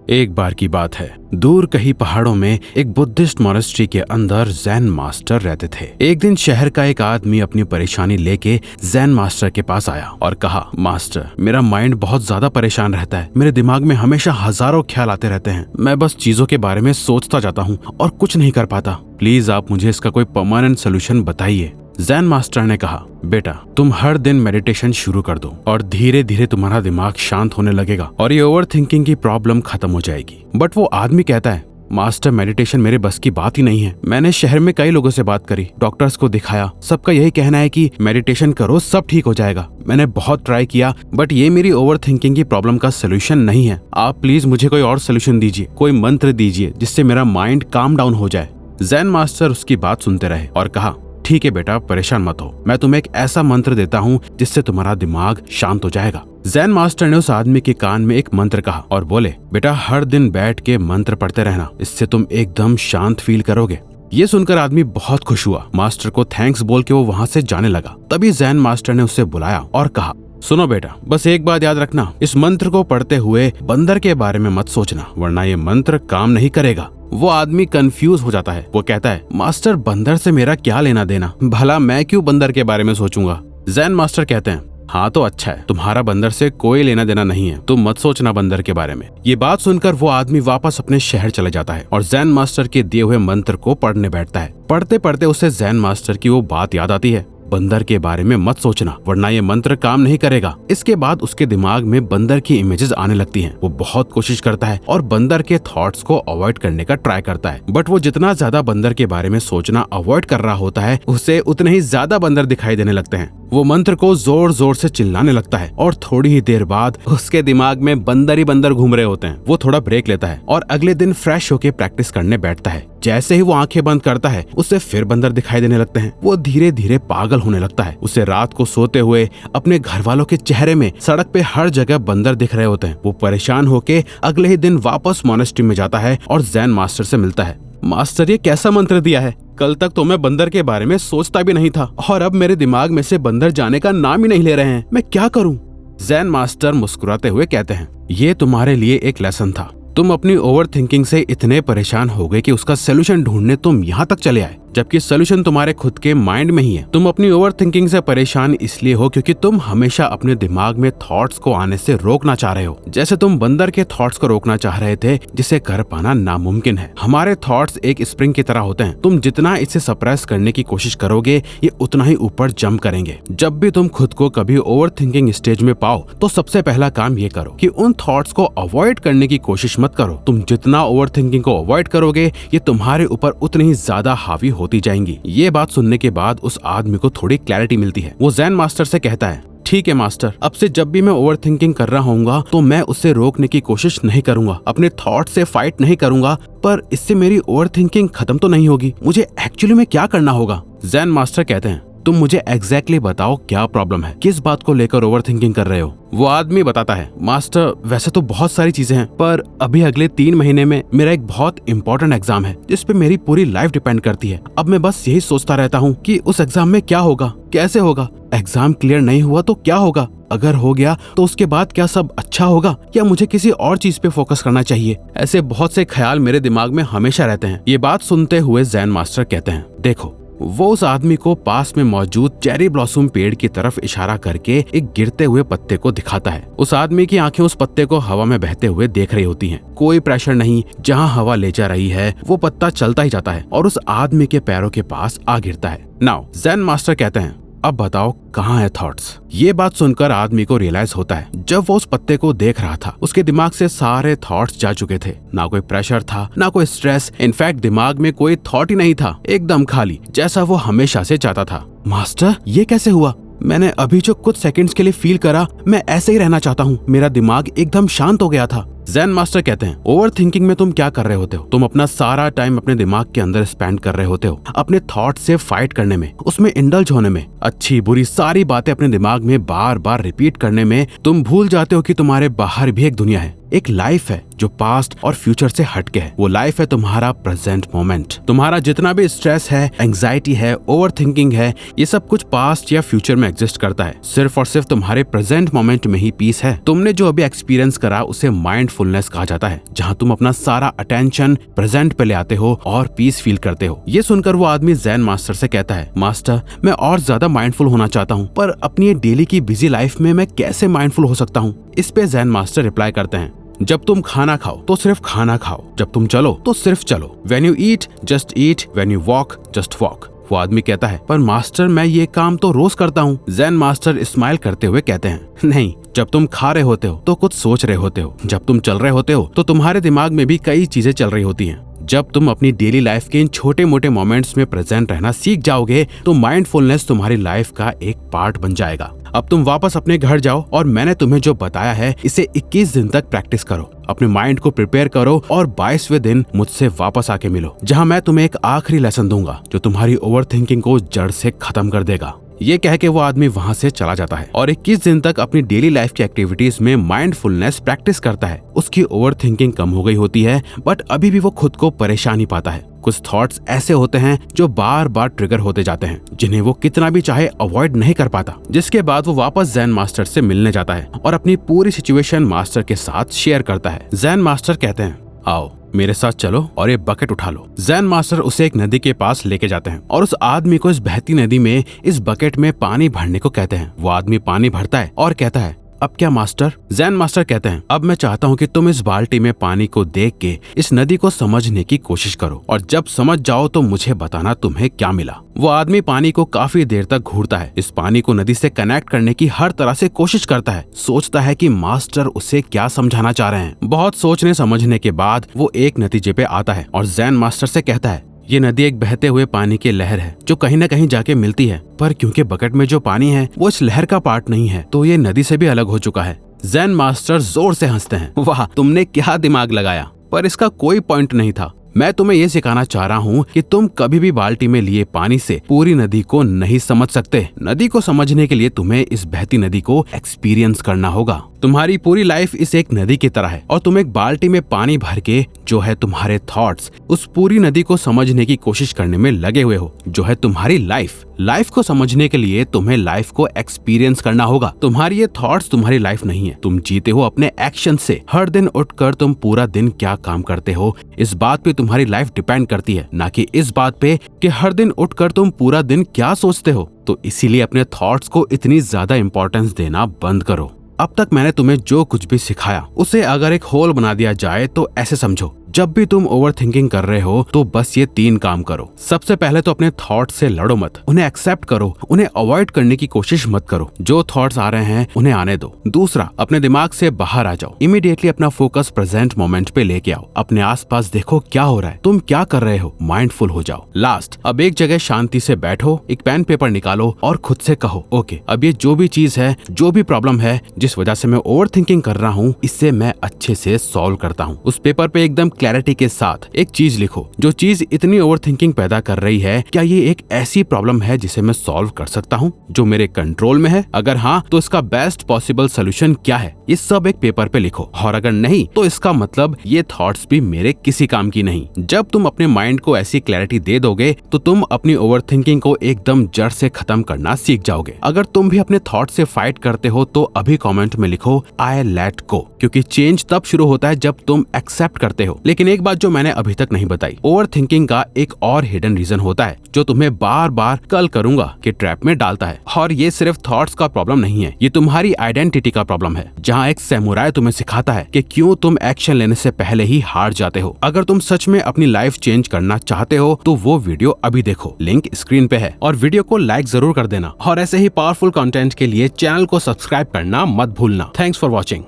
एक बार की बात है, दूर कहीं पहाड़ों में एक बुद्धिस्ट मॉनेस्ट्री के अंदर जैन मास्टर रहते थे। एक दिन शहर का एक आदमी अपनी परेशानी लेके जैन मास्टर के पास आया और कहा, मास्टर, मेरा माइंड बहुत ज्यादा परेशान रहता है। मेरे दिमाग में हमेशा हजारों ख्याल आते रहते हैं। मैं बस चीजों के बारे में सोचता जाता हूँ और कुछ नहीं कर पाता। प्लीज आप मुझे इसका कोई परमानेंट सोल्यूशन बताइए। जैन मास्टर ने कहा, बेटा, तुम हर दिन मेडिटेशन शुरू कर दो और धीरे धीरे तुम्हारा दिमाग शांत होने लगेगा और ये ओवर थिंकिंग की प्रॉब्लम खत्म हो जाएगी। बट वो आदमी कहता है, मास्टर, मेडिटेशन मेरे बस की बात ही नहीं है। मैंने शहर में कई लोगों से बात करी, डॉक्टर्स को दिखाया, सबका यही कहना है कि मेडिटेशन करो, सब ठीक हो जाएगा। मैंने बहुत ट्राई किया, बट ये मेरी ओवर थिंकिंग की प्रॉब्लम का सोल्यूशन नहीं है। आप प्लीज मुझे कोई और सोल्यूशन दीजिए, कोई मंत्र दीजिए जिससे मेरा माइंड काम डाउन हो जाए। जैन मास्टर उसकी बात सुनते रहे और कहा, ठीक है बेटा, परेशान मत हो, मैं तुम्हें एक ऐसा मंत्र देता हूँ जिससे तुम्हारा दिमाग शांत हो जाएगा। जैन मास्टर ने उस आदमी के कान में एक मंत्र कहा और बोले, बेटा, हर दिन बैठ के मंत्र पढ़ते रहना, इससे तुम एकदम शांत फील करोगे। ये सुनकर आदमी बहुत खुश हुआ। मास्टर को थैंक्स बोल के वो वहाँ से जाने लगा। तभी जैन मास्टर ने उससे बुलाया और कहा, सुनो बेटा, बस एक बात याद रखना, इस मंत्र को पढ़ते हुए बंदर के बारे में मत सोचना, वरना ये मंत्र काम नहीं करेगा। वो आदमी कंफ्यूज हो जाता है। वो कहता है, मास्टर, बंदर से मेरा क्या लेना देना, भला मैं क्यों बंदर के बारे में सोचूंगा। जैन मास्टर कहते हैं, हाँ तो अच्छा है, तुम्हारा बंदर से कोई लेना देना नहीं है, तुम मत सोचना बंदर के बारे में। ये बात सुनकर वो आदमी वापस अपने शहर चले जाता है और जैन मास्टर के दिए हुए मंत्र को पढ़ने बैठता है। पढ़ते पढ़ते उसे जैन मास्टर की वो बात याद आती है, बंदर के बारे में मत सोचना, वरना ये मंत्र काम नहीं करेगा। इसके बाद उसके दिमाग में बंदर की इमेजेस आने लगती हैं। वो बहुत कोशिश करता है और बंदर के थॉट्स को अवॉइड करने का ट्राई करता है, बट वो जितना ज्यादा बंदर के बारे में सोचना अवॉइड कर रहा होता है, उसे उतने ही ज्यादा बंदर दिखाई देने लगते हैं। वो मंत्र को जोर जोर से चिल्लाने लगता है और थोड़ी ही देर बाद उसके दिमाग में बंदर ही बंदर घूम रहे होते हैं। वो थोड़ा ब्रेक लेता है और अगले दिन फ्रेश होके प्रैक्टिस करने बैठता है। जैसे ही वो आंखें बंद करता है, उसे फिर बंदर दिखाई देने लगते हैं। वो धीरे धीरे पागल होने लगता है। उसे रात को सोते हुए अपने घर वालों के चेहरे में सड़क पे हर जगह बंदर दिख रहे होते हैं। वो परेशान होके अगले ही दिन वापस मॉनेस्ट्री में जाता है और जैन मास्टर से मिलता है। मास्टर, ये कैसा मंत्र दिया है? कल तक तो मैं बंदर के बारे में सोचता भी नहीं था और अब मेरे दिमाग में से बंदर जाने का नाम ही नहीं ले रहे हैं। मैं क्या करूं? जैन मास्टर मुस्कुराते हुए कहते हैं, ये तुम्हारे लिए एक लेसन था। तुम अपनी ओवर थिंकिंग से इतने परेशान हो गए कि उसका सोल्यूशन ढूंढने तुम यहाँ तक चले आए, जबकि सोल्यूशन तुम्हारे खुद के माइंड में ही है। तुम अपनी ओवर थिंकिंग से परेशान इसलिए हो क्योंकि तुम हमेशा अपने दिमाग में थॉट्स को आने से रोकना चाह रहे हो, जैसे तुम बंदर के थॉट्स को रोकना चाह रहे थे, जिसे कर पाना नामुमकिन है। हमारे थॉट्स एक स्प्रिंग की तरह होते हैं। तुम जितना इसे सप्रेस करने की कोशिश करोगे, ये उतना ही ऊपर जंप करेंगे। जब भी तुम खुद को कभी ओवर थिंकिंग स्टेज में पाओ, तो सबसे पहला काम ये करो कि उन थॉट्स को अवॉइड करने की कोशिश मत करो। तुम जितना ओवर थिंकिंग को अवॉइड करोगे, ये तुम्हारे ऊपर उतनी ही ज्यादा हावी होती जाएंगी। ये बात सुनने के बाद उस आदमी को थोड़ी क्लैरिटी मिलती है। वो जैन मास्टर से कहता है, ठीक है मास्टर, अब से जब भी मैं ओवर थिंकिंग कर रहा होऊंगा तो मैं उससे रोकने की कोशिश नहीं करूंगा, अपने थॉट से फाइट नहीं करूंगा, पर इससे मेरी ओवर थिंकिंग खत्म तो नहीं होगी। मुझे एक्चुअली में क्या करना होगा? जैन मास्टर कहते हैं, तुम मुझे एग्जैक्टली बताओ क्या प्रॉब्लम है, किस बात को लेकर ओवर थिंकिंग कर रहे हो। वो आदमी बताता है, मास्टर, वैसे तो बहुत सारी चीजें हैं, पर अभी अगले 3 महीने में मेरा एक बहुत इंपॉर्टेंट एग्जाम है जिस पे मेरी पूरी लाइफ डिपेंड करती है। अब मैं बस यही सोचता रहता हूँ कि उस एग्जाम में क्या होगा, कैसे होगा, एग्जाम क्लियर नहीं हुआ तो क्या होगा, अगर हो गया तो उसके बाद क्या सब अच्छा होगा या मुझे किसी और चीज पे फोकस करना चाहिए। ऐसे बहुत से ख्याल मेरे दिमाग में हमेशा रहते हैं। ये बात सुनते हुए जैन मास्टर कहते हैं, देखो, वो उस आदमी को पास में मौजूद चेरी ब्लॉसम पेड़ की तरफ इशारा करके एक गिरते हुए पत्ते को दिखाता है। उस आदमी की आंखें उस पत्ते को हवा में बहते हुए देख रही होती हैं। कोई प्रेशर नहीं, जहां हवा ले जा रही है वो पत्ता चलता ही जाता है और उस आदमी के पैरों के पास आ गिरता है। नाउ जैन मास्टर कहते हैं, अब बताओ कहाँ है थॉट्स? ये बात सुनकर आदमी को रियलाइज होता है, जब वो उस पत्ते को देख रहा था उसके दिमाग से सारे थॉट्स जा चुके थे। ना कोई प्रेशर था, ना कोई स्ट्रेस, इनफैक्ट दिमाग में कोई थॉट ही नहीं था, एकदम खाली, जैसा वो हमेशा से चाहता था। मास्टर, ये कैसे हुआ? मैंने अभी जो कुछ सेकंड्स के लिए फील करा, मैं ऐसे ही रहना चाहता हूँ। मेरा दिमाग एकदम शांत हो गया था। जैन मास्टर कहते हैं, ओवर थिंकिंग में तुम क्या कर रहे होते हो? तुम अपना सारा टाइम अपने दिमाग के अंदर स्पेंड कर रहे होते हो, अपने थॉट से फाइट करने में, उसमें इंडल्ज होने में, अच्छी बुरी सारी बातें अपने दिमाग में बार बार रिपीट करने में। तुम भूल जाते हो कि तुम्हारे बाहर भी एक दुनिया है, एक लाइफ है जो पास्ट और फ्यूचर से हटके है। वो लाइफ है तुम्हारा प्रेजेंट मोमेंट। तुम्हारा जितना भी स्ट्रेस है, एंग्जाइटी है, ओवर थिंकिंग है, ये सब कुछ पास्ट या फ्यूचर में एग्जिस्ट करता है। सिर्फ और सिर्फ तुम्हारे प्रेजेंट मोमेंट में ही पीस है। तुमने जो अभी एक्सपीरियंस करा उसे माइंडफुलनेस कहा जाता है, जहाँ तुम अपना सारा अटेंशन प्रेजेंट पे ले आते हो और पीस फील करते हो। ये सुनकर वो आदमी ज़ेन मास्टर से कहता है, मास्टर मैं और ज्यादा माइंडफुल होना चाहता हूँ, पर अपनी डेली की बिजी लाइफ में मैं कैसे माइंडफुल हो सकता हूँ? इस पे ज़ेन मास्टर रिप्लाई करते हैं, जब तुम खाना खाओ तो सिर्फ खाना खाओ, जब तुम चलो तो सिर्फ चलो। When you eat, just eat, when you walk, just walk। वो आदमी कहता है, पर मास्टर मैं ये काम तो रोज करता हूँ। ज़ेन मास्टर स्माइल करते हुए कहते हैं, नहीं, जब तुम खा रहे होते हो तो कुछ सोच रहे होते हो, जब तुम चल रहे होते हो तो तुम्हारे दिमाग में भी कई चीजें चल रही होती हैं। जब तुम अपनी डेली लाइफ के इन छोटे मोटे मोमेंट्स में प्रेजेंट रहना सीख जाओगे तो माइंडफुलनेस तुम्हारी लाइफ का एक पार्ट बन जाएगा। अब तुम वापस अपने घर जाओ और मैंने तुम्हें जो बताया है इसे 21 दिन तक प्रैक्टिस करो। अपने माइंड को प्रिपेयर करो और 22वें दिन मुझसे वापस आके मिलो, जहां मैं तुम्हें एक आखिरी लेसन दूंगा जो तुम्हारी ओवर थिंकिंग को जड़ से खत्म कर देगा। ये कह के वो आदमी वहां से चला जाता है और 21 दिन तक अपनी डेली लाइफ की एक्टिविटीज में माइंडफुलनेस प्रैक्टिस करता है। उसकी ओवर थिंकिंग कम हो गई होती है, बट अभी भी वो खुद को परेशान ही पाता है। कुछ थॉट्स ऐसे होते हैं जो बार बार ट्रिगर होते जाते हैं, जिन्हें वो कितना भी चाहे अवॉइड नहीं कर पाता। जिसके बाद वो वापस ज़ेन मास्टर से मिलने जाता है और अपनी पूरी सिचुएशन मास्टर के साथ शेयर करता है। ज़ेन मास्टर कहते हैं, आओ मेरे साथ चलो और ये बकेट उठा लो। ज़ेन मास्टर उसे एक नदी के पास लेके जाते हैं और उस आदमी को इस बहती नदी में इस बकेट में पानी भरने को कहते हैं। वो आदमी पानी भरता है और कहता है, अब क्या मास्टर? ज़ेन मास्टर कहते हैं, अब मैं चाहता हूँ कि तुम इस बाल्टी में पानी को देख के इस नदी को समझने की कोशिश करो और जब समझ जाओ तो मुझे बताना तुम्हें क्या मिला। वो आदमी पानी को काफी देर तक घूरता है, इस पानी को नदी से कनेक्ट करने की हर तरह से कोशिश करता है, सोचता है कि मास्टर उसे क्या समझाना चाह रहे हैं। बहुत सोचने समझने के बाद वो एक नतीजे पे आता है और ज़ेन मास्टर से कहता है, ये नदी एक बहते हुए पानी की लहर है जो कहीं न कहीं जाके मिलती है, पर क्योंकि बकेट में जो पानी है वो इस लहर का पार्ट नहीं है तो ये नदी से भी अलग हो चुका है। ज़ेन मास्टर जोर से हंसते हैं, वाह तुमने क्या दिमाग लगाया, पर इसका कोई पॉइंट नहीं था। मैं तुम्हें ये सिखाना चाह रहा हूँ कि तुम कभी भी बाल्टी में लिए पानी से पूरी नदी को नहीं समझ सकते। नदी को समझने के लिए तुम्हें इस बहती नदी को एक्सपीरियंस करना होगा। तुम्हारी पूरी लाइफ इस एक नदी की तरह है और तुम एक बाल्टी में पानी भर के जो है तुम्हारे थॉट्स उस पूरी नदी को समझने की कोशिश करने में लगे हुए हो, जो है तुम्हारी लाइफ। लाइफ को समझने के लिए तुम्हें लाइफ को एक्सपीरियंस करना होगा। तुम्हारी ये थॉट्स तुम्हारी लाइफ नहीं है, तुम जीते हो अपने एक्शन से। हर दिन उठकर तुम पूरा दिन क्या काम करते हो इस बात पे तुम्हारी लाइफ डिपेंड करती है, ना कि इस बात पे कि हर दिन उठकर तुम पूरा दिन क्या सोचते हो। तो इसीलिए अपने थॉट्स को इतनी ज्यादा इंपॉर्टेंस देना बंद करो। अब तक मैंने तुम्हें जो कुछ भी सिखाया उसे अगर एक होल बना दिया जाए तो ऐसे समझो, जब भी तुम ओवर थिंकिंग कर रहे हो तो बस ये 3 काम करो। सबसे पहले तो अपने थॉट से लड़ो मत, उन्हें एक्सेप्ट करो, उन्हें अवॉइड करने की कोशिश मत करो। जो थॉट्स आ रहे हैं उन्हें आने दो। दूसरा, अपने दिमाग से बाहर आ जाओ, इमीडिएटली अपना फोकस प्रेजेंट मोमेंट पे लेके आओ। अपने आसपास देखो क्या हो रहा है, तुम क्या कर रहे हो, माइंडफुल हो जाओ। लास्ट, अब एक जगह शांति से बैठो, एक पेन पेपर निकालो और खुद से कहो, ओके अब ये जो भी चीज है, जो भी प्रॉब्लम है जिस वजह से मैं ओवर थिंकिंग कर रहा हूँ, इससे मैं अच्छे से सॉल्व करता हूँ। उस पेपर पे एकदम क्लैरिटी के साथ एक चीज लिखो, जो चीज इतनी ओवर थिंकिंग पैदा कर रही है, क्या ये एक ऐसी प्रॉब्लम है जिसे मैं सॉल्व कर सकता हूँ, जो मेरे कंट्रोल में है? अगर हाँ तो इसका बेस्ट पॉसिबल सोल्यूशन क्या है, ये सब एक पेपर पे लिखो। और अगर नहीं तो इसका मतलब ये थॉट्स भी मेरे किसी काम की नहीं। जब तुम अपने माइंड को ऐसी क्लैरिटी दे दोगे तो तुम अपनी ओवर थिंकिंग को एकदम जड़ से खत्म करना सीख जाओगे। अगर तुम भी अपने थॉट से फाइट करते हो तो अभी कमेंट में लिखो आई लेट गो, क्योंकि चेंज तब शुरू होता है जब तुम एक्सेप्ट करते हो। लेकिन एक बात जो मैंने अभी तक नहीं बताई, ओवर थिंकिंग का एक और हिडन रीजन होता है जो तुम्हें बार बार कल करूंगा के ट्रैप में डालता है। और ये सिर्फ थॉट्स का प्रॉब्लम नहीं है, ये तुम्हारी आइडेंटिटी का प्रॉब्लम है, जहाँ एक सैमुराई तुम्हें सिखाता है कि क्यों तुम एक्शन लेने से पहले ही हार जाते हो। अगर तुम सच में अपनी लाइफ चेंज करना चाहते हो तो वो वीडियो अभी देखो, लिंक स्क्रीन पे है। और वीडियो को लाइक जरूर कर देना और ऐसे ही पावरफुल कंटेंट के लिए चैनल को सब्सक्राइब करना मत भूलना। Thanks for watching.